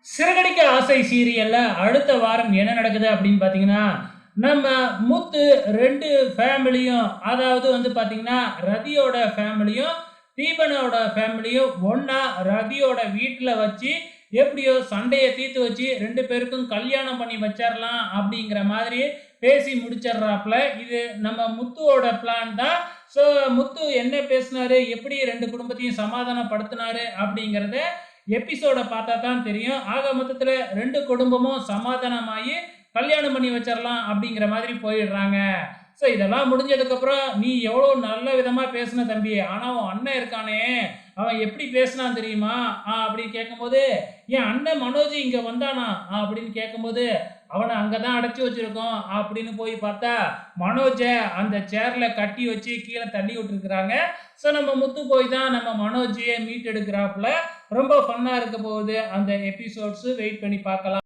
சிறகடிக்க ஆசை சீரியல்ல அடுத்த வாரம் என்ன நடக்குது அப்படின்னு பார்த்தீங்கன்னா, நம்ம முத்து 2 ஃபேமிலியும் அதாவது வந்து பார்த்தீங்கன்னா, ரதியோட ஃபேமிலியும், தீபனோட ஃபேமிலியும் ஒண்ணா ரதியோட வீட்ல வச்சு எப்படியோ சண்டைய தீர்த்து வச்சு 2 பேருக்கும் கல்யாணம் பண்ணி வச்சரலாம் அப்படிங்கிற மாதிரி பேசி முடிச்சர்றாப்ல. இது நம்ம முத்துவோட பிளான் தான். ஸோ முத்து என்ன பேசினாரு, எப்படி 2 குடும்பத்தையும் சமாதானப்படுத்தினாரு அப்படிங்கிறத எபிசோட பார்த்தா தான் தெரியும். ஆக மொத்தத்துல 2 குடும்பமும் சமாதானமாயி கல்யாணம் பண்ணி வச்சிரலாம் அப்படிங்கிற மாதிரி போயிடுறாங்க. ஸோ இதெல்லாம் முடிஞ்சதுக்கப்புறம், "நீ எவ்வளோ நல்ல விதமா பேசுன தம்பி. ஆனா உன் அண்ணன் இருக்கானே, அவன் எப்படி பேசினான் தெரியுமா?" அப்படின்னு கேட்கும்போது, "என் அண்ணன் மனோஜ் இங்க வந்தானா?" அப்படின்னு கேட்கும்போது, "அவன அங்க தான் அடைச்சு வச்சிருக்கோம்." அப்படின்னு போய் பார்த்தா, மனோஜ அந்த சேர்ல கட்டி வச்சு கீழ தள்ளி விட்டுருக்காங்க. ஸோ நம்ம முத்து போய் தான் நம்ம மனோஜையே மீட்டெடுக்கிறாப்ல. ரொம்ப ஃபன்னா இருக்க போகுது அந்த எபிசோட்ஸ். வெயிட் பண்ணி பார்க்கலாம்.